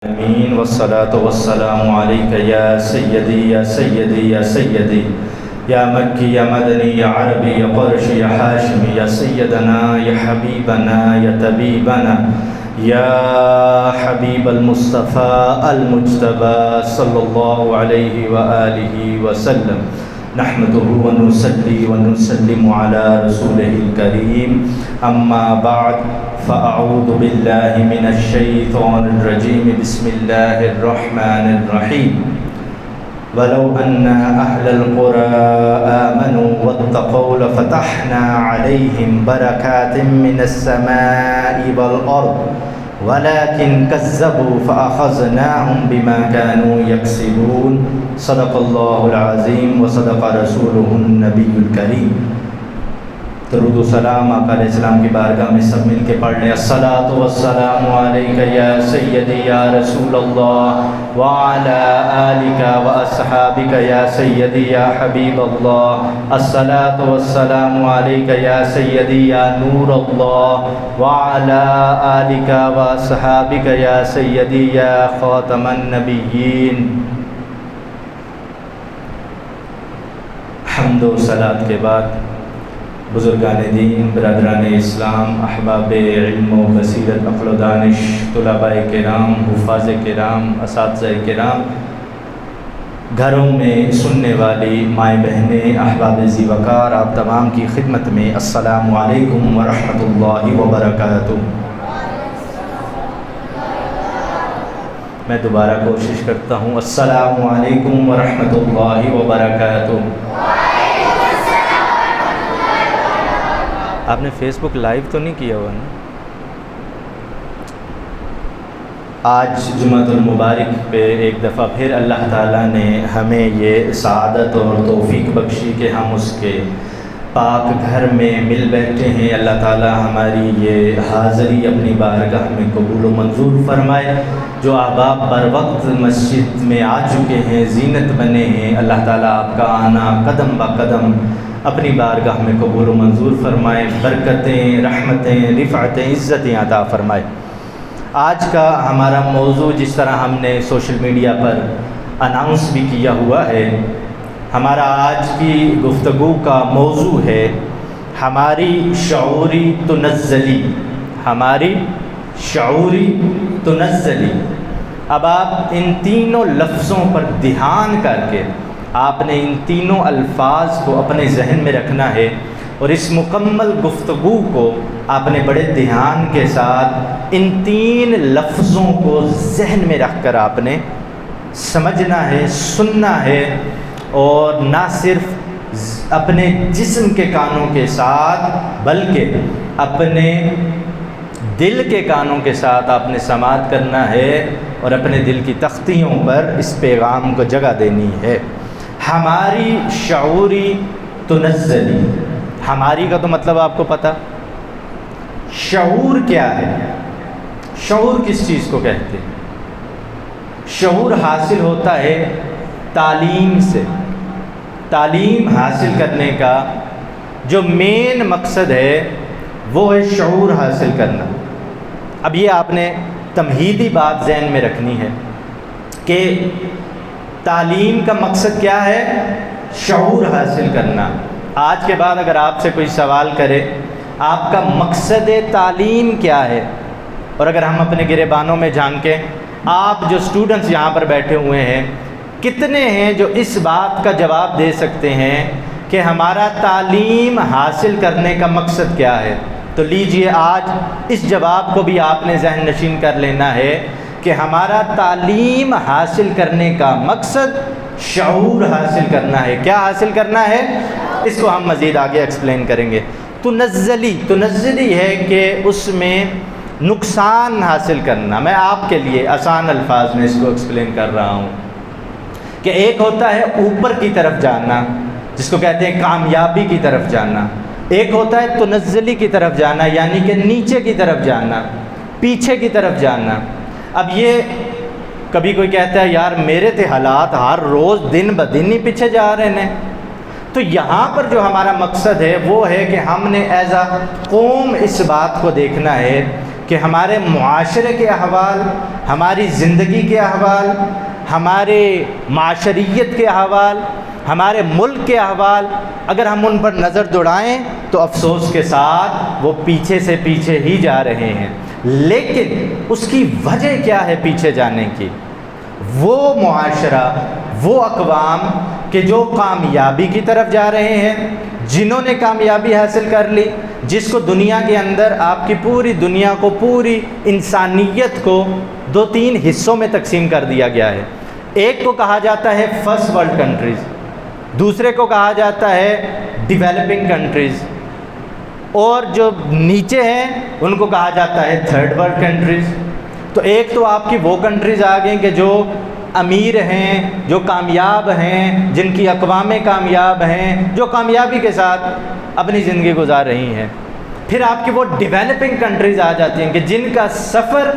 آمین والصلاة والسلام علیک یا سیدی یا سیدی یا سیدی یا مکی یا مدنی یا عربی یا قرشی یا حاشمی یا سیدنا یا حبیبنا یا طبیبنا یا حبیب المصطفیٰ المجتبی صلی اللہ علیہ وآلہ وسلم نحمده ونصلي ونسلم على رسوله الكريم أما بعد فأعوذ بالله من الشيطان الرجيم بسم الله الرحمن الرحيم ولو أن أهل القرى آمنوا واتقوا لفتحنا عليهم بركات من السماء والأرض ولكن كذبوا فأخذناهم بما كانوا يكسبون صدق الله العظيم وصدق رسوله النبي الكريم۔ درود و سلام آقا علیہ السلام کی بارگاہ میں سب مل کے پڑھ لیں۔ الصلاۃ والسلام علیک یا سیدی یا رسول اللہ وعلی آلک واصحابک یا سیدی یا حبیب اللہ۔ الصلاۃ والسلام علیک یا سیدی یا نور اللہ وعلی آلک واصحابک یا سیدی یا خاتم النبیین۔ حمد و صلات کے بعد بزرگان دین، برادران اسلام، احباب علم و بصیرت، عقل و دانش، طلباء کرام، حفاظ کرام، اساتذہ کرام، گھروں میں سننے والی مائیں بہنیں، احباب ذی وقار، آپ تمام کی خدمت میں السلام علیکم ورحمۃ اللہ وبرکاتہ۔ میں دوبارہ کوشش کرتا ہوں، السلام علیکم ورحمۃ اللہ وبرکاتہ۔ آپ نے فیس بک لائیو تو نہیں کیا ہوا نا؟ آج جمعۃ المبارک پہ ایک دفعہ پھر اللہ تعالیٰ نے ہمیں یہ سعادت اور توفیق بخشی کہ ہم اس کے پاک گھر میں مل بیٹھے ہیں۔ اللہ تعالیٰ ہماری یہ حاضری اپنی بارگاہ میں قبول و منظور فرمائے۔ جو احباب بر وقت مسجد میں آ چکے ہیں، زینت بنے ہیں، اللہ تعالیٰ آپ کا آنا قدم با قدم اپنی بارگاہ میں قبول و منظور فرمائے، برکتیں، رحمتیں، رفعتیں، عزتیں عطا فرمائے۔ آج کا ہمارا موضوع جس طرح ہم نے سوشل میڈیا پر اناؤنس بھی کیا ہوا ہے، ہمارا آج کی گفتگو کا موضوع ہے ہماری شعوری تنزلی، ہماری شعوری تنزلی۔ اب آپ ان تینوں لفظوں پر دھیان کر کے آپ نے ان تینوں الفاظ کو اپنے ذہن میں رکھنا ہے، اور اس مکمل گفتگو کو آپ نے بڑے دھیان کے ساتھ ان تین لفظوں کو ذہن میں رکھ کر آپ نے سمجھنا ہے، سننا ہے، اور نہ صرف اپنے جسم کے کانوں کے ساتھ بلکہ اپنے دل کے کانوں کے ساتھ آپ نے سماعت کرنا ہے، اور اپنے دل کی تختیوں پر اس پیغام کو جگہ دینی ہے۔ ہماری شعوری تنزلی، ہماری کا تو مطلب آپ کو پتہ، شعور کیا ہے؟ شعور کس چیز کو کہتے ہیں؟ شعور حاصل ہوتا ہے تعلیم سے۔ تعلیم حاصل کرنے کا جو مین مقصد ہے وہ ہے شعور حاصل کرنا۔ اب یہ آپ نے تمہیدی بات ذہن میں رکھنی ہے کہ تعلیم کا مقصد کیا ہے؟ شعور حاصل کرنا۔ آج کے بعد اگر آپ سے کوئی سوال کرے آپ کا مقصد تعلیم کیا ہے، اور اگر ہم اپنے گریبانوں میں جھانکیں، آپ جو اسٹوڈنٹس یہاں پر بیٹھے ہوئے ہیں کتنے ہیں جو اس بات کا جواب دے سکتے ہیں کہ ہمارا تعلیم حاصل کرنے کا مقصد کیا ہے؟ تو لیجئے آج اس جواب کو بھی آپ نے ذہن نشین کر لینا ہے کہ ہمارا تعلیم حاصل کرنے کا مقصد شعور حاصل کرنا ہے۔ کیا حاصل کرنا ہے؟ اس کو ہم مزید آگے ایکسپلین کریں گے۔ تنزلی ہے کہ اس میں نقصان حاصل کرنا۔ میں آپ کے لیے آسان الفاظ میں اس کو ایکسپلین کر رہا ہوں کہ ایک ہوتا ہے اوپر کی طرف جانا، جس کو کہتے ہیں کامیابی کی طرف جانا۔ ایک ہوتا ہے تنزلی کی طرف جانا، یعنی کہ نیچے کی طرف جانا، پیچھے کی طرف جانا۔ اب یہ کبھی کوئی کہتا ہے یار میرے تے حالات ہر روز دن بدن ہی پیچھے جا رہے ہیں، تو یہاں پر جو ہمارا مقصد ہے وہ ہے کہ ہم نے ایز اے قوم اس بات کو دیکھنا ہے کہ ہمارے معاشرے کے احوال، ہماری زندگی کے احوال، ہمارے معاشریت کے احوال، ہمارے ملک کے احوال، اگر ہم ان پر نظر دوڑائیں تو افسوس کے ساتھ وہ پیچھے سے پیچھے ہی جا رہے ہیں۔ لیکن اس کی وجہ کیا ہے پیچھے جانے کی؟ وہ معاشرہ، وہ اقوام کہ جو کامیابی کی طرف جا رہے ہیں، جنہوں نے کامیابی حاصل کر لی، جس کو دنیا کے اندر، آپ کی پوری دنیا کو، پوری انسانیت کو 2-3 حصوں میں تقسیم کر دیا گیا ہے۔ ایک کو کہا جاتا ہے فرسٹ ورلڈ کنٹریز، دوسرے کو کہا جاتا ہے ڈیولپنگ کنٹریز، اور جو نیچے ہیں ان کو کہا جاتا ہے تھرڈ ورلڈ کنٹریز۔ تو ایک تو آپ کی وہ کنٹریز آ گئیں کہ جو امیر ہیں، جو کامیاب ہیں، جن کی اقوامیں کامیاب ہیں، جو کامیابی کے ساتھ اپنی زندگی گزار رہی ہیں۔ پھر آپ کی وہ ڈیولپنگ کنٹریز آ جاتی ہیں کہ جن کا سفر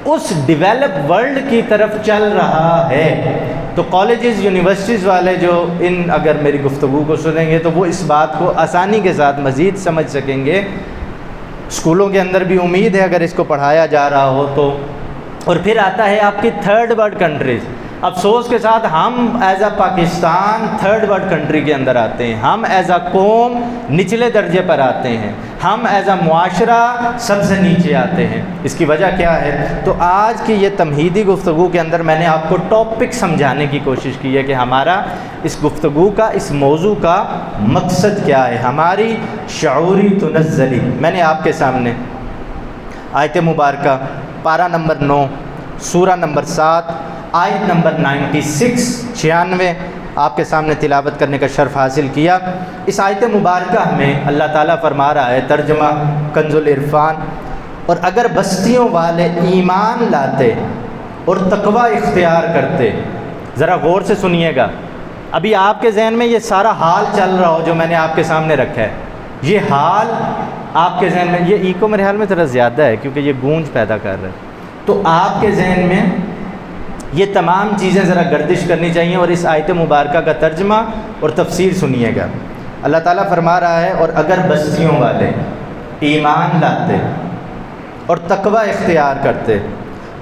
اس ڈیولپ ورلڈ کی طرف چل رہا ہے۔ تو کالجز، یونیورسٹیز والے جو اگر میری گفتگو کو سنیں گے تو وہ اس بات کو آسانی کے ساتھ مزید سمجھ سکیں گے۔ اسکولوں کے اندر بھی امید ہے اگر اس کو پڑھایا جا رہا ہو تو۔ اور پھر آتا ہے آپ کی تھرڈ ورلڈ کنٹریز۔ افسوس کے ساتھ ہم as a Pakistan third world country کے اندر آتے ہیں، ہم ایز اے قوم نچلے درجے پر آتے ہیں، ہم ایز اے معاشرہ سب سے نیچے آتے ہیں۔ اس کی وجہ کیا ہے؟ تو آج کی یہ تمہیدی گفتگو کے اندر میں نے آپ کو ٹاپک سمجھانے کی کوشش کی ہے کہ ہمارا اس گفتگو کا، اس موضوع کا مقصد کیا ہے، ہماری شعوری تنزلی۔ میں نے آپ کے سامنے آیت مبارکہ پارہ نمبر 9، سورہ نمبر 7، آیت نمبر 96 آپ کے سامنے تلاوت کرنے کا شرف حاصل کیا۔ اس آیت مبارکہ میں اللہ تعالیٰ فرما رہا ہے، ترجمہ کنز العرفان، اور اگر بستیوں والے ایمان لاتے اور تقوی اختیار کرتے۔ ذرا غور سے سنیے گا، ابھی آپ کے ذہن میں یہ سارا حال چل رہا ہو جو میں نے آپ کے سامنے رکھا ہے، یہ حال آپ کے ذہن میں، یہ ایکو میرے حال میں تھوڑا زیادہ ہے کیونکہ یہ گونج پیدا کر رہا ہے، تو آپ کے ذہن میں یہ تمام چیزیں ذرا گردش کرنی چاہیے اور اس آیت مبارکہ کا ترجمہ اور تفسیر سنیے گا۔ اللہ تعالیٰ فرما رہا ہے، اور اگر بستیوں والے ایمان لاتے اور تقوی اختیار کرتے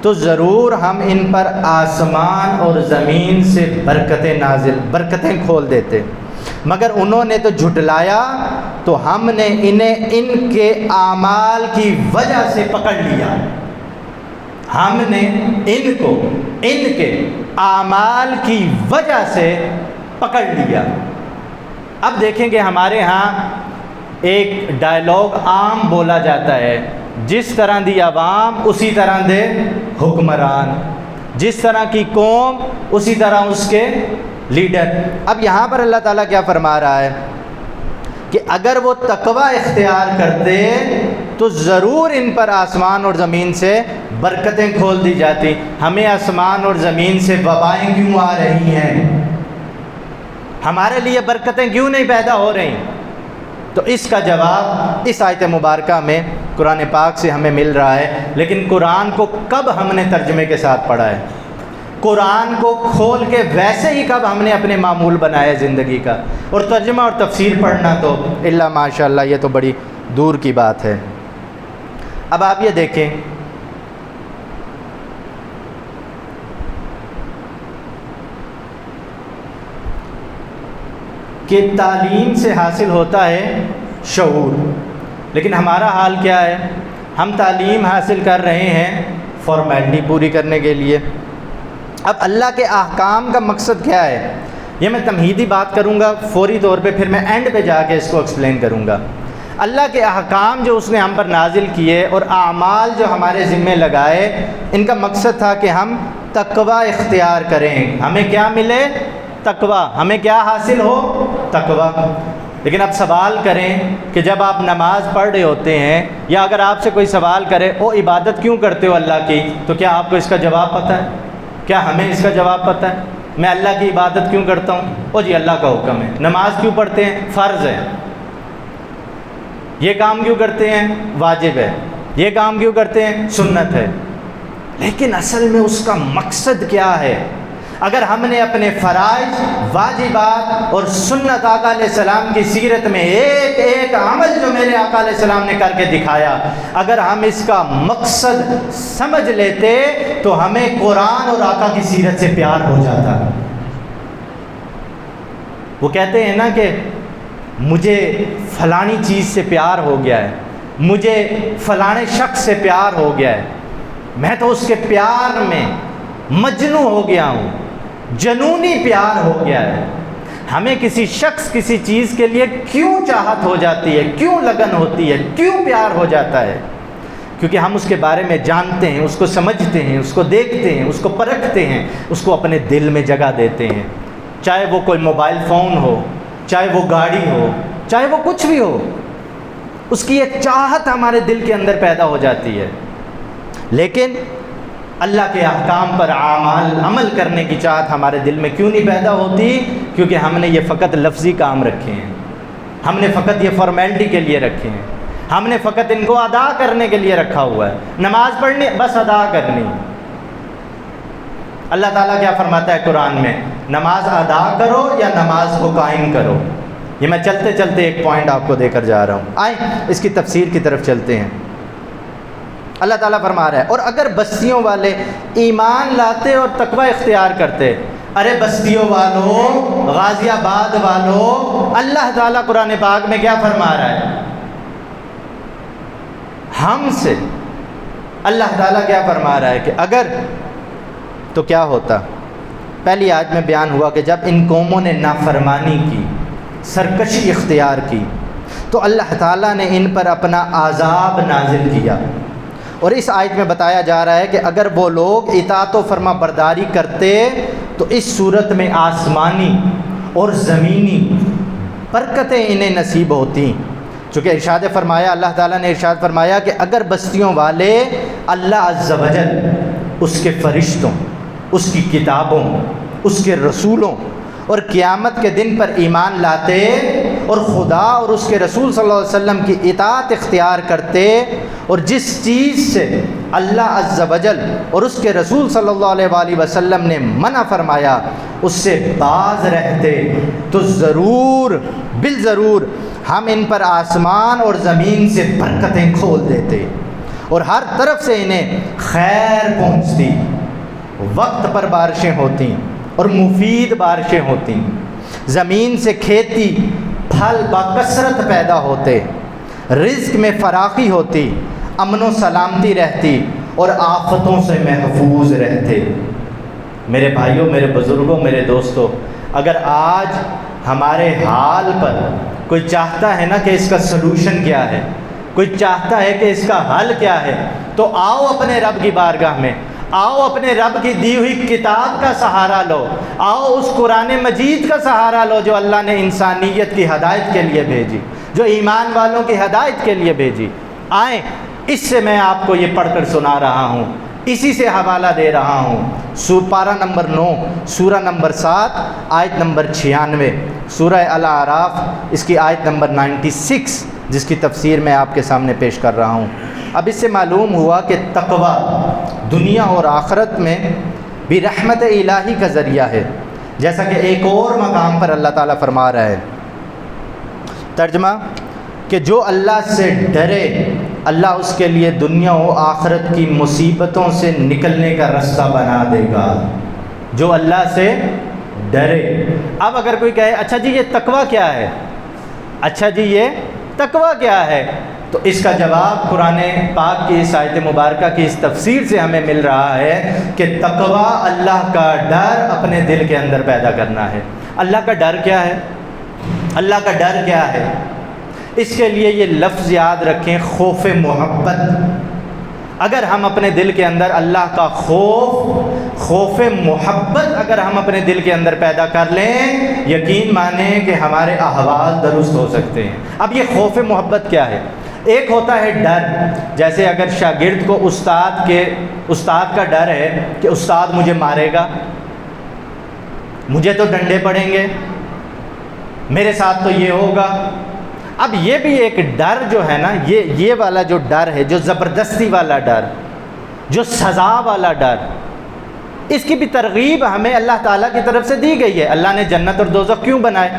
تو ضرور ہم ان پر آسمان اور زمین سے برکتیں کھول دیتے، مگر انہوں نے تو جھٹلایا تو ہم نے انہیں ان کے اعمال کی وجہ سے پکڑ لیا۔ ہم نے ان کو ان کے اعمال کی وجہ سے پکڑ لیا۔ اب دیکھیں کہ ہمارے ہاں ایک ڈائلاگ عام بولا جاتا ہے، جس طرح دی عوام اسی طرح دے حکمران، جس طرح کی قوم اسی طرح اس کے لیڈر۔ اب یہاں پر اللہ تعالیٰ کیا فرما رہا ہے کہ اگر وہ تقوی اختیار کرتے تو ضرور ان پر آسمان اور زمین سے برکتیں کھول دی جاتی۔ ہمیں آسمان اور زمین سے وبائیں کیوں آ رہی ہیں؟ ہمارے لیے برکتیں کیوں نہیں پیدا ہو رہی؟ تو اس کا جواب اس آیت مبارکہ میں قرآن پاک سے ہمیں مل رہا ہے۔ لیکن قرآن کو کب ہم نے ترجمے کے ساتھ پڑھا ہے؟ قرآن کو کھول کے ویسے ہی کب ہم نے اپنے معمول بنایا زندگی کا؟ اور ترجمہ اور تفسیر پڑھنا تو الا ماشاء اللہ یہ تو بڑی دور کی بات ہے۔ اب آپ یہ دیکھیں کہ تعلیم سے حاصل ہوتا ہے شعور، لیکن ہمارا حال کیا ہے؟ ہم تعلیم حاصل کر رہے ہیں فارمیلٹی پوری کرنے کے لیے۔ اب اللہ کے احکام کا مقصد کیا ہے؟ یہ میں تمہیدی بات کروں گا فوری طور پہ، پھر میں اینڈ پہ جا کے اس کو ایکسپلین کروں گا۔ اللہ کے احکام جو اس نے ہم پر نازل کیے اور اعمال جو ہمارے ذمے لگائے، ان کا مقصد تھا کہ ہم تقوی اختیار کریں، ہمیں کیا ملے؟ تقوی، ہمیں کیا حاصل ہو؟ تقوی۔ لیکن اب سوال کریں کہ جب آپ نماز پڑھ رہے ہوتے ہیں یا اگر آپ سے کوئی سوال کرے او عبادت کیوں کرتے ہو اللہ کی، تو کیا آپ کو اس کا جواب پتہ ہے؟ کیا ہمیں اس کا جواب پتہ ہے؟ میں اللہ کی عبادت کیوں کرتا ہوں؟ او جی اللہ کا حکم ہے۔ نماز کیوں پڑھتے ہیں؟ فرض ہے۔ یہ کام کیوں کرتے ہیں؟ واجب ہے۔ یہ کام کیوں کرتے ہیں؟ سنت ہے۔ لیکن اصل میں اس کا مقصد کیا ہے؟ اگر ہم نے اپنے فرائض، واجبات اور سنت آقا علیہ السلام کی سیرت میں ایک ایک عمل جو میرے آقا علیہ السلام نے کر کے دکھایا، اگر ہم اس کا مقصد سمجھ لیتے تو ہمیں قرآن اور آقا کی سیرت سے پیار ہو جاتا۔ وہ کہتے ہیں نا کہ مجھے فلانی چیز سے پیار ہو گیا ہے، مجھے فلانے شخص سے پیار ہو گیا ہے، میں تو اس کے پیار میں مجنون ہو گیا ہوں، جنونی پیار ہو گیا ہے۔ ہمیں کسی شخص، کسی چیز کے لیے کیوں چاہت ہو جاتی ہے، کیوں لگن ہوتی ہے، کیوں پیار ہو جاتا ہے؟ کیونکہ ہم اس کے بارے میں جانتے ہیں، اس کو سمجھتے ہیں، اس کو دیکھتے ہیں، اس کو پرکھتے ہیں، اس کو اپنے دل میں جگہ دیتے ہیں۔ چاہے وہ کوئی موبائل فون ہو، چاہے وہ گاڑی ہو، چاہے وہ کچھ بھی ہو، اس کی ایک چاہت ہمارے دل کے اندر پیدا ہو جاتی ہے۔ لیکن اللہ کے احکام پر عمل کرنے کی چاہت ہمارے دل میں کیوں نہیں پیدا ہوتی؟ کیونکہ ہم نے یہ فقط لفظی کام رکھے ہیں، ہم نے فقط یہ فارمیلٹی کے لیے رکھے ہیں، ہم نے فقط ان کو ادا کرنے کے لیے رکھا ہوا ہے۔ نماز پڑھنی بس ادا کرنی۔ اللہ تعالیٰ کیا فرماتا ہے قرآن میں؟ نماز ادا کرو یا نماز کو قائم کرو۔ یہ میں چلتے چلتے ایک پوائنٹ آپ کو دے کر جا رہا ہوں، آئیں اس کی تفسیر کی طرف چلتے ہیں۔ اللہ تعالیٰ فرما رہا ہے، اور اگر بستیوں والے ایمان لاتے اور تقوی اختیار کرتے۔ ارے بستیوں والوں، غازی آباد والوں، اللہ تعالیٰ قرآن پاک میں کیا فرما رہا ہے ہم سے؟ اللہ تعالیٰ کیا فرما رہا ہے کہ اگر تو کیا ہوتا؟ پہلی آیت میں بیان ہوا کہ جب ان قوموں نے نافرمانی کی، سرکشی اختیار کی، تو اللہ تعالیٰ نے ان پر اپنا عذاب نازل کیا۔ اور اس آیت میں بتایا جا رہا ہے کہ اگر وہ لوگ اطاعت و فرما برداری کرتے تو اس صورت میں آسمانی اور زمینی برکتیں انہیں نصیب ہوتی۔ چونکہ ارشاد فرمایا، اللہ تعالیٰ نے ارشاد فرمایا کہ اگر بستیوں والے اللہ عز و جل، اس کے فرشتوں، اس کی کتابوں، اس کے رسولوں اور قیامت کے دن پر ایمان لاتے اور خدا اور اس کے رسول صلی اللہ علیہ وسلم کی اطاعت اختیار کرتے، اور جس چیز سے اللہ عز و جل اور اس کے رسول صلی اللہ علیہ وآلہ وسلم نے منع فرمایا اس سے باز رہتے، تو ضرور بالضرور ہم ان پر آسمان اور زمین سے برکتیں کھول دیتے اور ہر طرف سے انہیں خیر پہنچتی، وقت پر بارشیں ہوتی اور مفید بارشیں ہوتی، زمین سے کھیتی پھل بکثرت پیدا ہوتے، رزق میں فراخی ہوتی، امن و سلامتی رہتی اور آفتوں سے محفوظ رہتے۔ میرے بھائیوں، میرے بزرگوں، میرے دوستوں، اگر آج ہمارے حال پر کوئی چاہتا ہے نا کہ اس کا سلوشن کیا ہے، کوئی چاہتا ہے کہ اس کا حل کیا ہے، تو آؤ اپنے رب کی بارگاہ میں، آؤ اپنے رب کی دی ہوئی کتاب کا سہارا لو، آؤ اس قرآن مجید کا سہارا لو جو اللہ نے انسانیت کی ہدایت کے لیے بھیجی، جو ایمان والوں کی ہدایت کے لیے بھیجی۔ آئیں، اس سے میں آپ کو یہ پڑھ کر سنا رہا ہوں، اسی سے حوالہ دے رہا ہوں۔ پارہ نمبر 9، سورہ نمبر 7، آیت نمبر 96، سورہ الاعراف، اس کی آیت نمبر 96، جس کی تفسیر میں آپ کے سامنے پیش کر رہا ہوں۔ اب اس سے معلوم ہوا کہ تقوی دنیا اور آخرت میں بھی رحمت الہی کا ذریعہ ہے، جیسا کہ ایک اور مقام پر اللہ تعالیٰ فرما رہا ہے، ترجمہ کہ جو اللہ سے ڈرے اللہ اس کے لیے دنیا و آخرت کی مصیبتوں سے نکلنے کا راستہ بنا دے گا۔ جو اللہ سے ڈرے۔ اب اگر کوئی کہے اچھا جی یہ تقوی کیا ہے، اچھا جی یہ تقوی کیا ہے، تو اس کا جواب قرآن پاک کی اس آیت مبارکہ کی اس تفسیر سے ہمیں مل رہا ہے کہ تقوی اللہ کا ڈر اپنے دل کے اندر پیدا کرنا ہے۔ اللہ کا ڈر کیا ہے؟ اللہ کا ڈر کیا ہے؟ اس کے لیے یہ لفظ یاد رکھیں، خوف محبت۔ اگر ہم اپنے دل کے اندر اللہ کا خوف محبت اگر ہم اپنے دل کے اندر پیدا کر لیں، یقین مانیں کہ ہمارے احوال درست ہو سکتے ہیں۔ اب یہ خوف محبت کیا ہے؟ ایک ہوتا ہے ڈر، جیسے اگر شاگرد کو استاد کا ڈر ہے کہ استاد مجھے مارے گا، مجھے تو ڈنڈے پڑیں گے، میرے ساتھ تو یہ ہوگا۔ اب یہ بھی ایک ڈر جو ہے نا، یہ والا جو ڈر ہے، جو زبردستی والا ڈر، جو سزا والا ڈر، اس کی بھی ترغیب ہمیں اللہ تعالیٰ کی طرف سے دی گئی ہے۔ اللہ نے جنت اور دوزخ کیوں بنائے؟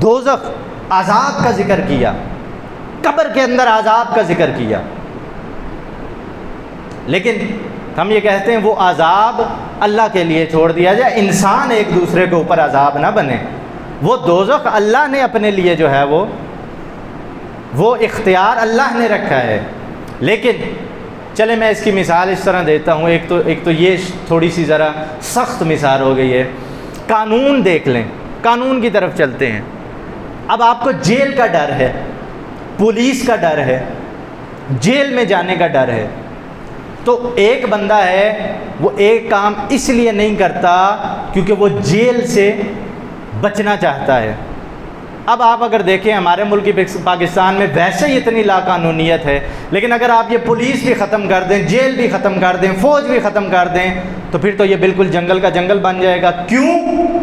دوزخ عذاب کا ذکر کیا، قبر کے اندر عذاب کا ذکر کیا، لیکن ہم یہ کہتے ہیں وہ عذاب اللہ کے لیے چھوڑ دیا جائے، انسان ایک دوسرے کے اوپر عذاب نہ بنے۔ وہ دوزخ اللہ نے اپنے لیے جو ہے وہ اختیار اللہ نے رکھا ہے۔ لیکن چلے میں اس کی مثال اس طرح دیتا ہوں، ایک تو یہ تھوڑی سی ذرا سخت مثال ہو گئی ہے۔ قانون دیکھ لیں، قانون کی طرف چلتے ہیں۔ اب آپ کو جیل کا ڈر ہے، پولیس کا ڈر ہے، جیل میں جانے کا ڈر ہے، تو ایک بندہ ہے وہ ایک کام اس لیے نہیں کرتا کیونکہ وہ جیل سے بچنا چاہتا ہے۔ اب آپ اگر دیکھیں ہمارے ملک پاکستان میں ویسے ہی اتنی لاقانونیت ہے، لیکن اگر آپ یہ پولیس بھی ختم کر دیں، جیل بھی ختم کر دیں، فوج بھی ختم کر دیں، تو پھر تو یہ بالکل جنگل کا جنگل بن جائے گا۔ کیوں؟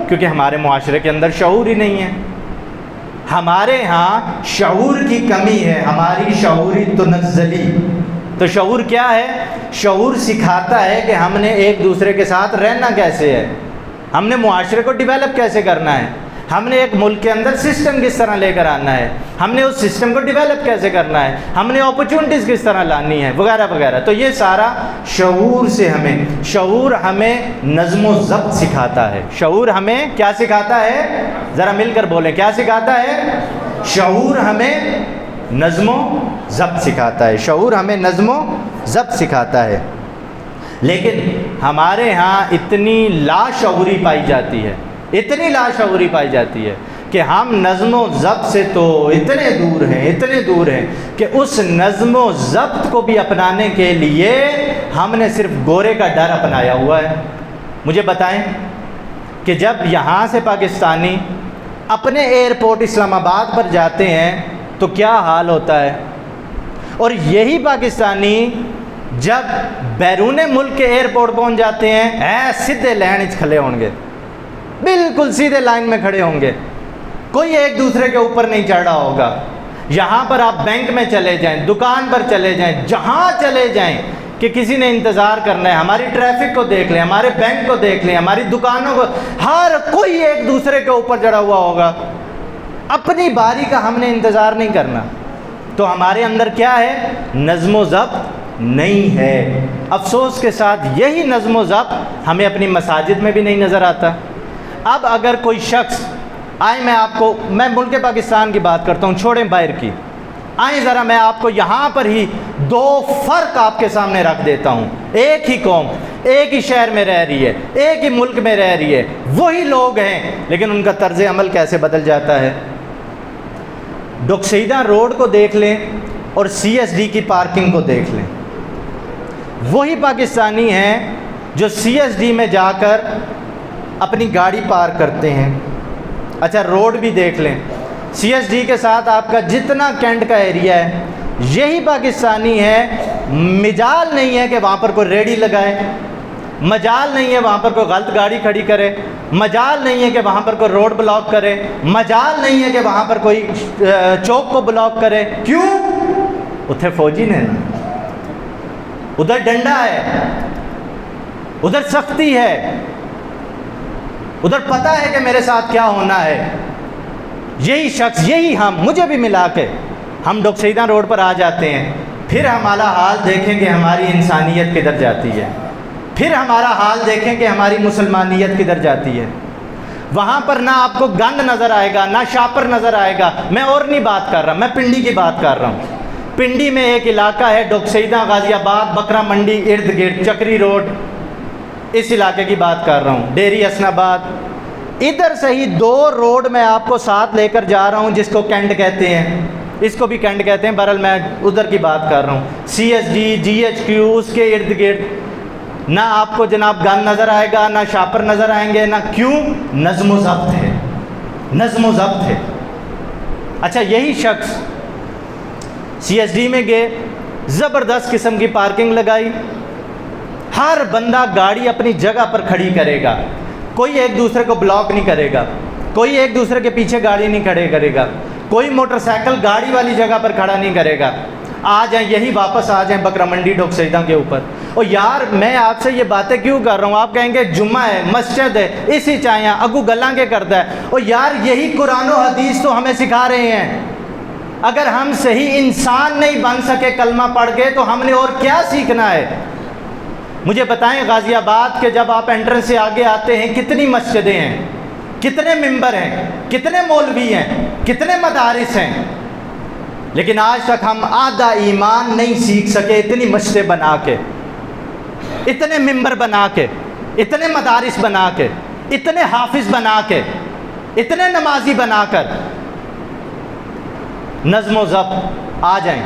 کیونکہ ہمارے معاشرے کے اندر شعور ہی نہیں ہے۔ ہمارے ہاں شعور کی کمی ہے، ہماری شعوری تنزلی۔ تو شعور کیا ہے؟ شعور سکھاتا ہے کہ ہم نے ایک دوسرے کے ساتھ رہنا کیسے ہے، ہم نے معاشرے کو ڈیولپ کیسے کرنا ہے، ہم نے ایک ملک کے اندر سسٹم کس طرح لے کر آنا ہے، ہم نے اس سسٹم کو ڈیولپ کیسے کرنا ہے، ہم نے اپرچونٹیز کس طرح لانی ہے، وغیرہ وغیرہ۔ تو یہ سارا شعور سے شعور ہمیں نظم و ضبط سکھاتا ہے۔ شعور ہمیں کیا سکھاتا ہے؟ ذرا مل کر بولیں، کیا سکھاتا ہے؟ شعور ہمیں نظم و ضبط سکھاتا ہے، شعور ہمیں نظم و ضبط سکھاتا ہے۔ لیکن ہمارے ہاں اتنی لاشعوری پائی جاتی ہے، اتنی لاشعوری پائی جاتی ہے کہ ہم نظم و ضبط سے تو اتنے دور ہیں کہ اس نظم و ضبط کو بھی اپنانے کے لیے ہم نے صرف گورے کا ڈر اپنایا ہوا ہے۔ مجھے بتائیں کہ جب یہاں سے پاکستانی اپنے ایئرپورٹ اسلام آباد پر جاتے ہیں تو کیا حال ہوتا ہے، اور یہی پاکستانی جب بیرون ملک کے ایئرپورٹ پہنچ جاتے ہیں سیدھے لائن کھڑے ہوں گے، بالکل سیدھے لائن میں کھڑے ہوں گے، کوئی ایک دوسرے کے اوپر نہیں چڑھ رہا ہوگا۔ یہاں پر آپ بینک میں چلے جائیں، دکان پر چلے جائیں، جہاں چلے جائیں کہ کسی نے انتظار کرنا ہے، ہماری ٹریفک کو دیکھ لیں، ہمارے بینک کو دیکھ لیں، ہماری دکانوں کو، ہر کوئی ایک دوسرے کے اوپر چڑھا ہوا ہوگا۔ اپنی باری کا ہم نے انتظار نہیں کرنا۔ تو ہمارے اندر کیا ہے؟ نظم و ضبط نہیں ہے۔ افسوس کے ساتھ یہی نظم و ضبط ہمیں اپنی مساجد میں بھی نہیں نظر آتا۔ اب اگر کوئی شخص آئے، میں ملک پاکستان کی بات کرتا ہوں، چھوڑیں باہر کی، آئیں ذرا میں آپ کو یہاں پر ہی دو فرق آپ کے سامنے رکھ دیتا ہوں۔ ایک ہی قوم ایک ہی شہر میں رہ رہی ہے، ایک ہی ملک میں رہ رہی ہے، وہی لوگ ہیں، لیکن ان کا طرز عمل کیسے بدل جاتا ہے۔ ڈوکسیدہ روڈ کو دیکھ لیں اور سی ایس ڈی کی پارکنگ کو دیکھ لیں۔ وہی پاکستانی ہیں جو سی ایس ڈی میں جا کر اپنی گاڑی پارک کرتے ہیں۔ اچھا روڈ بھی دیکھ لیں، سی ایس ڈی کے ساتھ آپ کا جتنا کینٹ کا ایریا ہے، یہی پاکستانی ہے، مجال نہیں ہے کہ وہاں پر کوئی ریڑھی لگائے، مجال نہیں ہے وہاں پر کوئی غلط گاڑی کھڑی کرے، مجال نہیں ہے کہ وہاں پر کوئی روڈ بلاک کرے، مجال نہیں ہے کہ وہاں پر کوئی چوک کو بلاک کرے۔ کیوں؟ اتھے فوجی نے نا، ادھر ڈنڈا ہے، ادھر سختی ہے، ادھر پتہ ہے کہ میرے ساتھ کیا ہونا ہے۔ یہی شخص، یہی ہم، مجھے بھی ملا کے، ہم ڈوکسیدہ روڈ پر آ جاتے ہیں، پھر ہمارا حال دیکھیں کہ ہماری انسانیت کدھر جاتی ہے، پھر ہمارا حال دیکھیں کہ ہماری مسلمانیت کدھر جاتی ہے۔ وہاں پر نہ آپ کو گند نظر آئے گا، نہ شاپر نظر آئے گا۔ میں اور نہیں بات کر رہا، میں پنڈی کی بات کر رہا ہوں۔ پنڈی میں ایک علاقہ ہے ڈوکسیدہ، غازی آباد، بکرا منڈی ارد گرد، چکری روڈ، اس علاقے کی بات کر رہا ہوں، ڈیری حسن آباد۔ ادھر سے ہی دو روڈ میں آپ کو ساتھ لے کر جا رہا ہوں، جس کو کینٹ کہتے ہیں، اس کو بھی کینٹ کہتے ہیں، بہرحال میں ادھر کی بات کر رہا ہوں۔ C S D, G H Q, اس کے ارد گرد نہ آپ کو جناب گن نظر آئے گا، نہ شاپر نظر آئیں گے، نہ کیوں؟ نظم و ضبط ہے، نظم و ضبط ہے۔ اچھا یہی شخص سی ایس ڈی میں گئے، زبردست قسم کی پارکنگ لگائی، ہر بندہ گاڑی اپنی جگہ پر کھڑی کرے گا، کوئی ایک دوسرے کو بلاک نہیں کرے گا، کوئی ایک دوسرے کے پیچھے گاڑی نہیں کھڑے کرے گا، کوئی موٹر سائیکل گاڑی والی جگہ پر کھڑا نہیں کرے گا۔ آ جائیں یہی واپس آ جائیں بکرا منڈی ڈوک سیدہ کے اوپر. اور یار میں آپ سے یہ باتیں کیوں کر رہا ہوں؟ آپ کہیں گے جمعہ ہے، مسجد ہے، اسی چاہیاں اگو گلاں کے کرتا ہے. اور یار یہی قرآن و حدیث تو ہمیں سکھا رہے ہیں. اگر ہم صحیح انسان نہیں بن سکے کلمہ پڑھ کے تو ہم نے اور کیا سیکھنا ہے؟ مجھے بتائیں غازی آباد کے جب آپ انٹرنس سے آگے آتے ہیں کتنی مسجدیں ہیں، کتنے ممبر ہیں، کتنے مولوی ہیں، کتنے مدارس ہیں، لیکن آج تک ہم آدھا ایمان نہیں سیکھ سکے. اتنی مسجدیں بنا کے، اتنے ممبر بنا کے، اتنے مدارس بنا کے، اتنے حافظ بنا کے، اتنے نمازی بنا کر نظم و ضبط آ جائیں.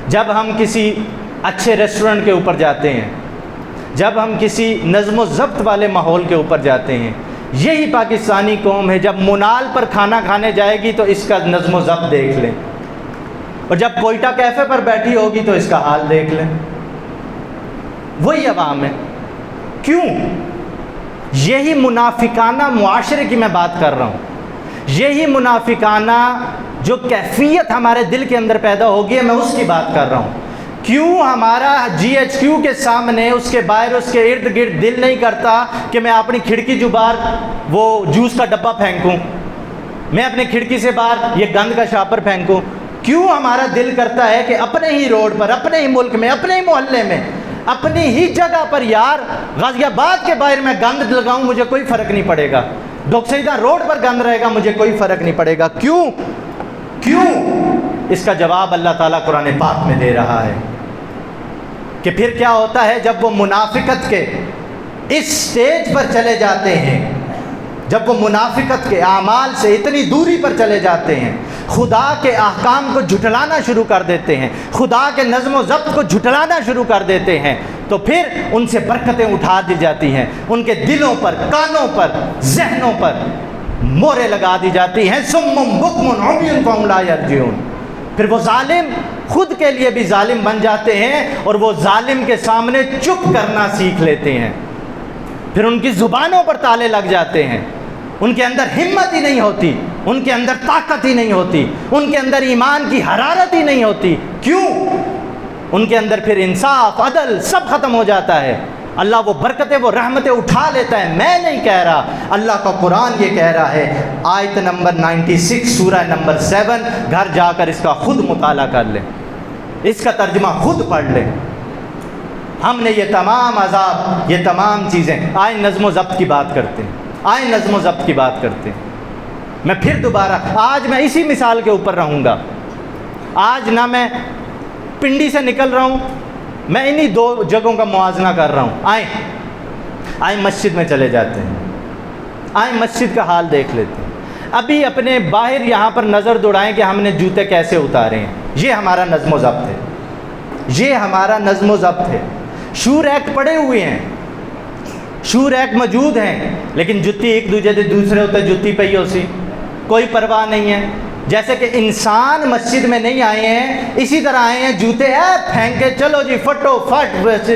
جب ہم کسی اچھے ریسٹورنٹ کے اوپر جاتے ہیں، جب ہم کسی نظم و ضبط والے ماحول کے اوپر جاتے ہیں، یہی پاکستانی قوم ہے جب منال پر کھانا کھانے جائے گی تو اس کا نظم و ضبط دیکھ لیں، اور جب کوئٹہ کیفے پر بیٹھی ہوگی تو اس کا حال دیکھ لیں. وہی عوام ہے. کیوں؟ یہی منافقانہ معاشرے کی میں بات کر رہا ہوں. یہی منافقانہ جو کیفیت ہمارے دل کے اندر پیدا ہوگی ہے، میں اس کی بات کر رہا ہوں. کیوں ہمارا جی ایچ کیو کے سامنے، اس کے باہر، اس کے ارد گرد دل نہیں کرتا کہ میں اپنی کھڑکی جو باہر وہ جوس کا ڈبہ پھینکوں، میں اپنی کھڑکی سے باہر یہ گند کا شاپر پھینکوں؟ کیوں ہمارا دل کرتا ہے کہ اپنے ہی روڈ پر، اپنے ہی ملک میں، اپنے ہی محلے میں، اپنی ہی جگہ پر، یار غازی آباد کے باہر میں گند لگاؤں مجھے کوئی فرق نہیں پڑے گا، ڈوک سیدہ روڈ پر گند رہے گا مجھے کوئی فرق نہیں پڑے گا. کیوں؟ کیوں؟ اس کا جواب اللہ تعالیٰ قرآن پاک میں دے رہا ہے کہ پھر کیا ہوتا ہے جب وہ منافقت کے اس سٹیج پر چلے جاتے ہیں، جب وہ منافقت کے اعمال سے اتنی دوری پر چلے جاتے ہیں، خدا کے احکام کو جھٹلانا شروع کر دیتے ہیں، خدا کے نظم و ضبط کو جھٹلانا شروع کر دیتے ہیں، تو پھر ان سے برکتیں اٹھا دی جاتی ہیں، ان کے دلوں پر، کانوں پر، ذہنوں پر مورے لگا دی جاتی ہیں. صم بکم عمی فهم لا یرجعون. پھر وہ ظالم خود کے لیے بھی ظالم بن جاتے ہیں اور وہ ظالم کے سامنے چپ کرنا سیکھ لیتے ہیں. پھر ان کی زبانوں پر تالے لگ جاتے ہیں، ان کے اندر ہمت ہی نہیں ہوتی، ان کے اندر طاقت ہی نہیں ہوتی، ان کے اندر ایمان کی حرارت ہی نہیں ہوتی. کیوں؟ ان کے اندر پھر انصاف، عدل سب ختم ہو جاتا ہے. اللہ وہ برکتیں، وہ رحمتیں اٹھا لیتا ہے. میں نہیں کہہ رہا، اللہ کا قرآن یہ کہہ رہا ہے. آیت نمبر 96 سورہ نمبر 7، گھر جا کر اس کا خود مطالعہ کر لیں، اس کا ترجمہ خود پڑھ لیں. ہم نے یہ تمام عذاب، یہ تمام چیزیں، آئیں نظم و ضبط کی بات کرتے ہیں، آئیں نظم و ضبط کی بات کرتے ہیں. میں پھر دوبارہ آج میں اسی مثال کے اوپر رہوں گا. آج نہ میں پنڈی سے نکل رہا ہوں، میں انہی دو جگہوں کا موازنہ کر رہا ہوں. آئیں مسجد میں چلے جاتے ہیں، آئیں مسجد کا حال دیکھ لیتے ہیں. ابھی اپنے باہر یہاں پر نظر دوڑائیں کہ ہم نے جوتے کیسے اتارے ہیں. یہ ہمارا نظم و ضبط ہے، یہ ہمارا نظم و ضبط ہے. شو ریک پڑے ہوئے ہیں، شو ریک موجود ہیں، لیکن جتی ایک دوجے دے دوسرے ہوتے جتی پئی ہو سی، کوئی پرواہ نہیں ہے. جیسے کہ انسان مسجد میں نہیں آئے ہیں، اسی طرح آئے ہیں جوتے پھینک کے چلو جی فٹو فٹ.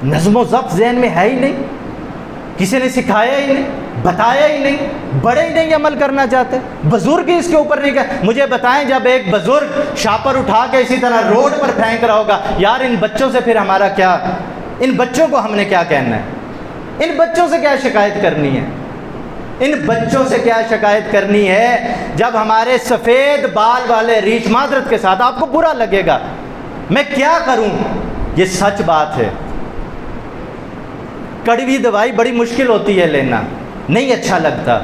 نظم و ضبط ذہن میں ہے ہی نہیں، کسی نے سکھایا ہی نہیں، بتایا ہی نہیں، بڑے ہی نہیں عمل کرنا چاہتے، بزرگ ہی اس کے اوپر نہیں کہ مجھے بتائیں جب ایک بزرگ شاپر اٹھا کے اسی طرح روڈ پر پھینک رہا ہوگا، یار ان بچوں سے پھر ہمارا کیا، ان بچوں کو ہم نے کیا کہنا ہے، ان بچوں سے کیا شکایت کرنی ہے، ان بچوں سے کیا شکایت کرنی ہے جب ہمارے سفید بال والے ریچھ معذرت کے ساتھ آپ کو برا لگے گا، میں کیا کروں، یہ سچ بات ہے. کڑوی دوائی بڑی مشکل ہوتی ہے لینا، نہیں اچھا لگتا،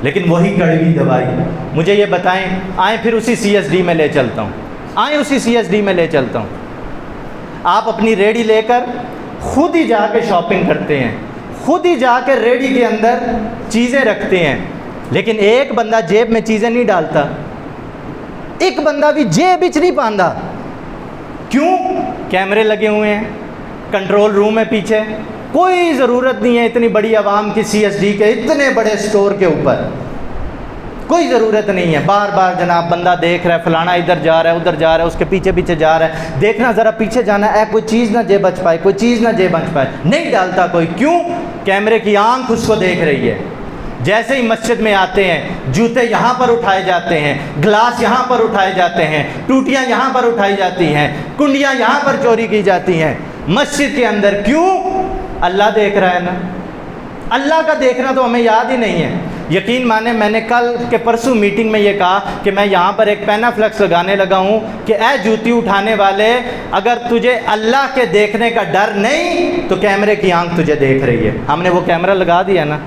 لیکن وہی کڑوی دوائی مجھے یہ بتائیں، آئیں پھر اسی سی ایس ڈی میں لے چلتا ہوں، آئیں اسی سی ایس ڈی میں لے چلتا ہوں. آپ اپنی ریڑھی لے کر خود ہی جا کے شاپنگ کرتے ہیں، خود ہی جا کے ریڑھی کے اندر چیزیں رکھتے ہیں، لیکن ایک بندہ جیب میں چیزیں نہیں ڈالتا، ایک بندہ بھی جیب وچ نہیں پاندا. کیوں؟ کیمرے لگے ہوئے ہیں، کنٹرول روم ہے پیچھے، کوئی ضرورت نہیں ہے اتنی بڑی عوام کی سی ایس ڈی کے اتنے بڑے سٹور کے اوپر، کوئی ضرورت نہیں ہے. بار بار جناب بندہ دیکھ رہا ہے فلانا ادھر جا رہا ہے ادھر جا رہا ہے، اس کے پیچھے پیچھے جا رہا ہے، دیکھنا ذرا پیچھے جانا ہے، کوئی چیز نہ جیب بچ پائے، کوئی چیز نہ جیب بچ پائے، نہیں ڈالتا کوئی. کیوں؟ کیمرے کی آنکھ اس کو دیکھ رہی ہے. جیسے ہی مسجد میں آتے ہیں جوتے یہاں پر اٹھائے جاتے ہیں، گلاس یہاں پر اٹھائے جاتے ہیں، ٹوٹیاں یہاں پر اٹھائی جاتی ہیں، کنڈیاں یہاں پر چوری کی جاتی ہیں مسجد کے اندر. کیوں؟ اللہ دیکھ رہا ہے نا. اللہ کا دیکھنا تو ہمیں یاد ہی نہیں ہے. یقین مانے میں نے کل کے پرسوں میٹنگ میں یہ کہا کہ میں یہاں پر ایک پینا فلیکس لگانے لگا ہوں کہ اے جوتی اٹھانے والے، اگر تجھے اللہ کے دیکھنے کا ڈر نہیں تو کیمرے کی آنکھ تجھے دیکھ رہی ہے. ہم نے وہ کیمرہ لگا دیا نا،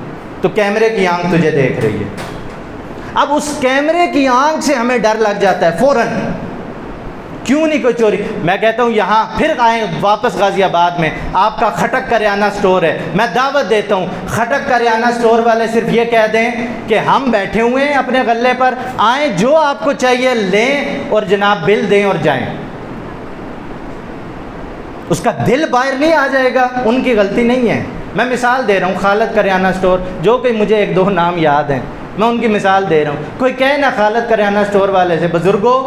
تو کیمرے کی آنکھ تجھے دیکھ رہی ہے. اب اس کیمرے کی آنکھ سے ہمیں ڈر لگ جاتا ہے فوراً. کیوں نہیں کوئی چوری؟ میں کہتا ہوں یہاں پھر آئیں واپس غازی آباد میں، آپ کا کھٹک کریانہ سٹور ہے، میں دعوت دیتا ہوں کھٹک کریانہ سٹور والے صرف یہ کہہ دیں کہ ہم بیٹھے ہوئے ہیں اپنے غلے پر، آئیں جو آپ کو چاہیے لیں اور جناب بل دیں اور جائیں. اس کا دل باہر نہیں آ جائے گا، ان کی غلطی نہیں ہے. میں مثال دے رہا ہوں خالد کریانہ سٹور، جو کہ مجھے ایک دو نام یاد ہیں، میں ان کی مثال دے رہا ہوں. کوئی کہے نا خالد کریانہ سٹور والے سے، بزرگوں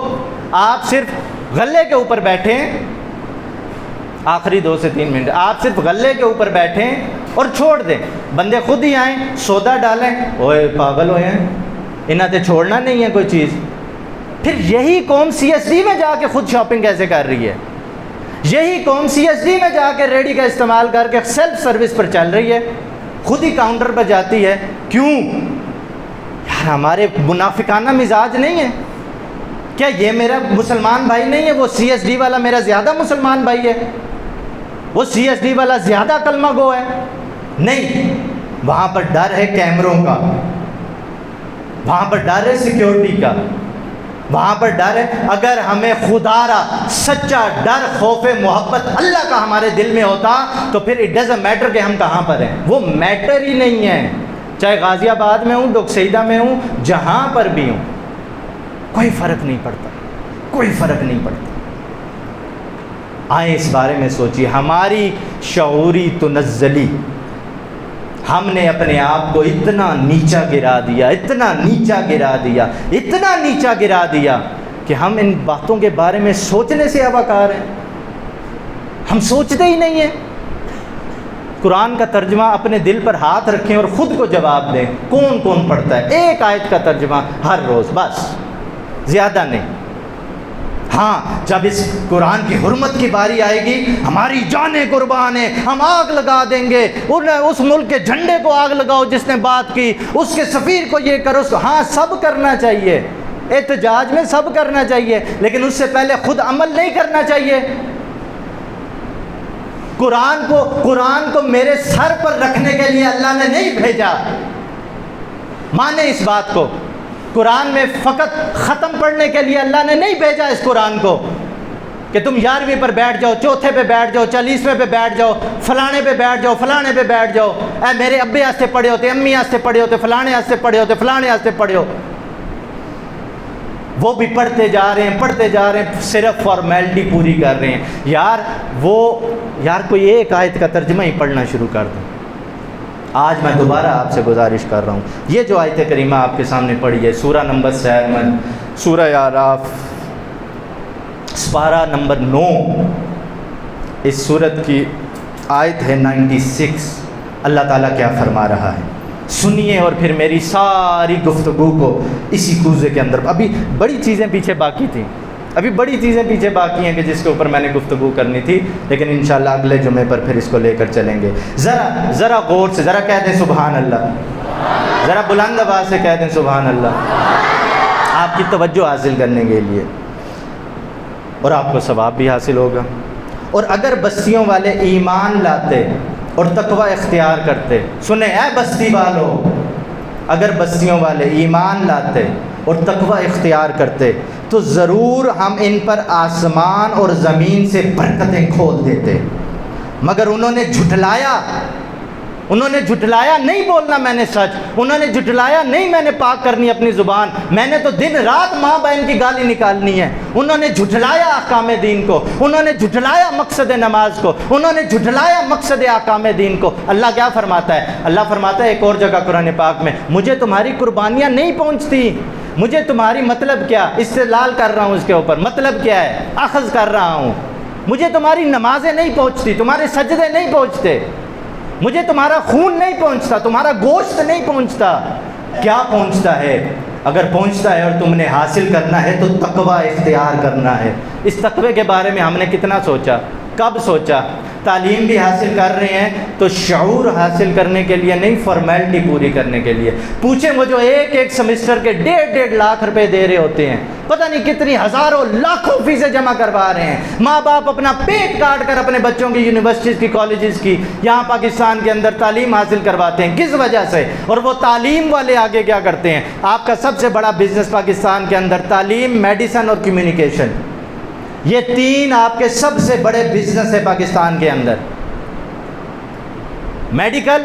آپ صرف غلے کے اوپر بیٹھیں، آخری 2 سے 3 منٹ آپ صرف غلے کے اوپر بیٹھیں اور چھوڑ دیں، بندے خود ہی آئیں سودا ڈالیں. اوئے پاگل ہوئے ہیں، انہاں تے چھوڑنا نہیں ہے کوئی چیز. پھر یہی قوم سی ایس ڈی میں جا کے خود شاپنگ کیسے کر رہی ہے؟ یہی قوم سی ایس ڈی میں جا کے ریڈی کا استعمال کر کے سیلف سروس پر چل رہی ہے، خود ہی کاؤنٹر پر جاتی ہے. کیوں یار؟ ہمارے منافقانہ مزاج نہیں ہے کیا؟ یہ میرا مسلمان بھائی نہیں ہے، وہ سی ایس ڈی والا میرا زیادہ مسلمان بھائی ہے، وہ سی ایس ڈی والا زیادہ کلمہ گو ہے؟ نہیں، وہاں پر ڈر ہے کیمروں کا، وہاں پر ڈر ہے سیکیورٹی کا، وہاں پر ڈر ہے. اگر ہمیں خدا را سچا ڈر خوف محبت اللہ کا ہمارے دل میں ہوتا تو پھر اٹ ڈزنٹ میٹر کہ ہم کہاں پر ہیں، وہ میٹر ہی نہیں ہے. چاہے غازی آباد میں ہوں، ڈوک سیدہ میں ہوں، جہاں پر بھی ہوں، کوئی فرق نہیں پڑتا، کوئی فرق نہیں پڑتا. آئیں اس بارے میں سوچیے. ہماری شعوری تنزلی، ہم نے اپنے آپ کو اتنا نیچا گرا دیا، اتنا نیچا گرا دیا، اتنا نیچا گرا دیا کہ ہم ان باتوں کے بارے میں سوچنے سے اباکار ہیں. ہم سوچتے ہی نہیں ہیں. قرآن کا ترجمہ اپنے دل پر ہاتھ رکھیں اور خود کو جواب دیں، کون کون پڑھتا ہے ایک آیت کا ترجمہ ہر روز؟ بس، زیادہ نہیں. ہاں جب اس قرآن کی حرمت کی باری آئے گی، ہماری جانیں قربان ہیں، ہم آگ لگا دیں گے، اس ملک کے جھنڈے کو آگ لگاؤ جس نے بات کی، اس کے سفیر کو یہ کرو. ہاں سب کرنا چاہیے، احتجاج میں سب کرنا چاہیے، لیکن اس سے پہلے خود عمل نہیں کرنا چاہیے. قرآن کو میرے سر پر رکھنے کے لیے اللہ نے نہیں بھیجا. مانے اس بات کو، قرآن میں فقط ختم پڑھنے کے لیے اللہ نے نہیں بھیجا اس قرآن کو کہ تم 11ویں پر بیٹھ جاؤ، چوتھے پہ بیٹھ جاؤ، 40ویں پہ بیٹھ جاؤ، فلانے پہ بیٹھ جاؤ، فلانے پہ بیٹھ جاؤ. اے میرے ابے ہاستے پڑھے ہوتے، امی ہاستے پڑھے ہوتے، فلانے ہاستے پڑھے ہوتے، فلانے ہاستے پڑھے ہو. وہ بھی پڑھتے جا رہے ہیں، پڑھتے جا رہے ہیں، صرف فارمیلٹی پوری کر رہے ہیں. یار کوئی ایک آیت کا ترجمہ ہی پڑھنا شروع کر دیں. آج میں دوبارہ آپ سے گزارش کر رہا ہوں، یہ جو آیت کریمہ آپ کے سامنے پڑھی ہے، سورہ نمبر 7، سورہ اعراف، سپارہ نمبر 9، اس سورت کی آیت ہے 96. اللہ تعالیٰ کیا فرما رہا ہے سنیے، اور پھر میری ساری گفتگو کو اسی کوزے کے اندر. ابھی بڑی چیزیں پیچھے باقی تھیں، ابھی بڑی چیزیں پیچھے باقی ہیں کہ جس کے اوپر میں نے گفتگو کرنی تھی، لیکن انشاءاللہ اگلے جمعے پر پھر اس کو لے کر چلیں گے. ذرا غور سے ذرا کہہ دیں سبحان اللہ، ذرا بلند آواز سے کہہ دیں سبحان اللہ، آپ کی توجہ حاصل کرنے کے لیے، اور آپ کو ثواب بھی حاصل ہوگا. اور اگر بستیوں والے ایمان لاتے اور تقوی اختیار کرتے، سنیں اے بستی والو، اگر بستیوں والے ایمان لاتے اور تقوی اختیار کرتے تو ضرور ہم ان پر آسمان اور زمین سے برکتیں کھول دیتے. مگر انہوں نے جھٹلایا نہیں بولنا میں نے سچ، انہوں نے جھٹلایا نہیں میں نے پاک کرنی اپنی زبان، میں نے تو دن رات ماں بہن کی گالی نکالنی ہے. انہوں نے جھٹلایا احکام دین کو، انہوں نے جھٹلایا مقصد نماز کو، انہوں نے جھٹلایا مقصد احکام دین کو. اللہ کیا فرماتا ہے؟ اللہ فرماتا ہے ایک اور جگہ قرآن پاک میں، مجھے تمہاری قربانیاں نہیں پہنچتی، مجھے تمہاری مطلب کیا، استدلال کر رہا ہوں اس کے اوپر، مطلب کیا ہے، اخذ کر رہا ہوں، مجھے تمہاری نمازیں نہیں پہنچتی، تمہارے سجدے نہیں پہنچتے، مجھے تمہارا خون نہیں پہنچتا، تمہارا گوشت نہیں پہنچتا، کیا پہنچتا ہے؟ اگر پہنچتا ہے اور تم نے حاصل کرنا ہے تو تقوی اختیار کرنا ہے۔ اس تقوی کے بارے میں ہم نے کتنا سوچا، کب سوچا؟ تعلیم بھی حاصل کر رہے ہیں تو شعور حاصل کرنے کے لیے نہیں، فارمیلٹی پوری کرنے کے لیے۔ پوچھیں وہ جو ایک سمسٹر کے 1.5 لاکھ روپے دے رہے ہوتے ہیں، پتہ نہیں کتنی ہزاروں لاکھوں فیسیں جمع کروا رہے ہیں، ماں باپ اپنا پیٹ کاٹ کر اپنے بچوں کی یونیورسٹیز کی، کالجز کی یہاں پاکستان کے اندر تعلیم حاصل کرواتے ہیں۔ کس وجہ سے؟ اور وہ تعلیم والے آگے کیا کرتے ہیں؟ آپ کا سب سے بڑا بزنس پاکستان کے اندر تعلیم، میڈیسن اور کمیونیکیشن، یہ 3 آپ کے سب سے بڑے بزنس ہے پاکستان کے اندر۔ میڈیکل،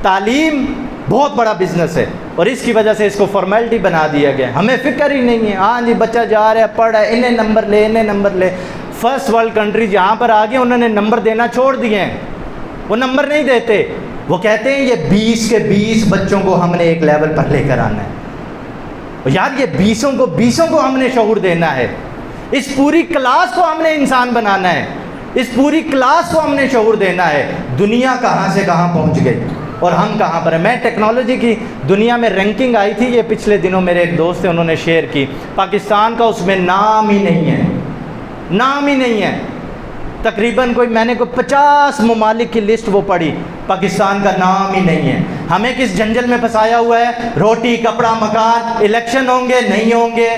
تعلیم بہت بڑا بزنس ہے، اور اس کی وجہ سے اس کو فارمیلٹی بنا دیا گیا۔ ہمیں فکر ہی نہیں ہے، ہاں جی بچہ جا رہا ہے، پڑھ رہا ہے، انہیں نمبر لے، انہیں نمبر لے۔ فرسٹ ورلڈ کنٹری جہاں پر آ گئے انہوں نے نمبر دینا چھوڑ دیے ہیں، وہ نمبر نہیں دیتے، وہ کہتے ہیں یہ 20 کے 20 بچوں کو ہم نے ایک لیول پر لے کر آنا ہے۔ یار یہ 20 کو ہم نے شعور دینا ہے، اس پوری کلاس کو ہم نے انسان بنانا ہے، اس پوری کلاس کو ہم نے شعور دینا ہے۔ دنیا کہاں سے کہاں پہنچ گئی اور ہم کہاں پر ہیں۔ میں ٹیکنالوجی کی دنیا میں رینکنگ آئی تھی یہ پچھلے دنوں، میرے ایک دوست ہیں انہوں نے شیئر کی، پاکستان کا اس میں نام ہی نہیں ہے، نام ہی نہیں ہے۔ تقریباً میں نے 50 ممالک کی لسٹ وہ پڑھی، پاکستان کا نام ہی نہیں ہے۔ ہمیں کس جنجل میں پھنسایا ہوا ہے؟ روٹی کپڑا مکان، الیکشن ہوں گے نہیں ہوں گے،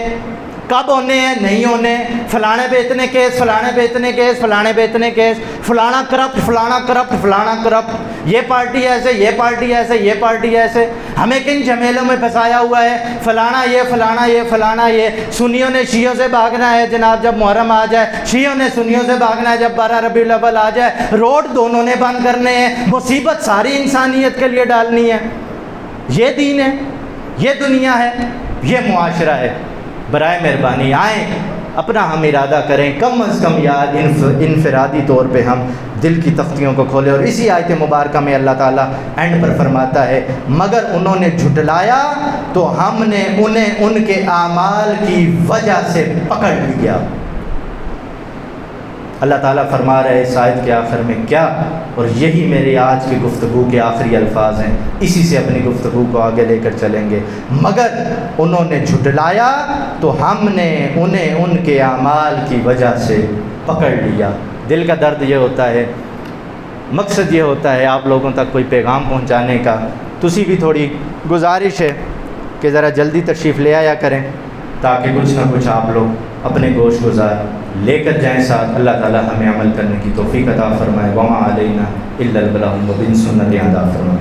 کب ہونے ہیں نہیں ہونے، فلانے پہ اتنے کیس، فلانے پہ اتنے کیس، فلانے پہ اتنے کیس، فلانا کرپٹ، فلانا کرپٹ، فلانا کرپٹ، یہ پارٹی ایسے، یہ پارٹی ایسے، یہ پارٹی ایسے۔ ہمیں کن جھمیلوں میں پھنسایا ہوا ہے؟ فلانا یہ، فلانا یہ، فلانا یہ۔ سنیوں نے شیعوں سے بھاگنا ہے جناب جب محرم آ جائے، شیعوں نے سنیوں سے بھاگنا ہے جب 12 ربیع الاول آ جائے، روڈ دونوں نے بند کرنے ہیں، مصیبت ساری انسانیت کے لیے ڈالنی ہے۔ یہ دین ہے، یہ دنیا ہے، یہ معاشرہ ہے۔ برائے مہربانی آئیں اپنا ہم ارادہ کریں، کم از کم یاد انفرادی طور پہ ہم دل کی تختیوں کو کھولیں۔ اور اسی آیت مبارکہ میں اللہ تعالیٰ اینڈ پر فرماتا ہے مگر انہوں نے جھٹلایا تو ہم نے انہیں ان کے اعمال کی وجہ سے پکڑ لیا۔ اللہ تعالیٰ فرما رہے اس آیت کے آخر میں کیا، اور یہی میری آج کی گفتگو کے آخری الفاظ ہیں، اسی سے اپنی گفتگو کو آگے لے کر چلیں گے۔ مگر انہوں نے جھٹلایا تو ہم نے انہیں ان کے اعمال کی وجہ سے پکڑ لیا۔ دل کا درد یہ ہوتا ہے، مقصد یہ ہوتا ہے آپ لوگوں تک کوئی پیغام پہنچانے کا۔ تسی بھی تھوڑی گزارش ہے کہ ذرا جلدی تشریف لے آیا کریں تاکہ کچھ نہ کچھ آپ لوگ اپنے گوش گزار لے کر جائیں ساتھ۔ اللہ تعالی ہمیں عمل کرنے کی توفیق عطا فرمائے۔ وما علینا الا البلاغ المبین، سنت ادا فرمائے۔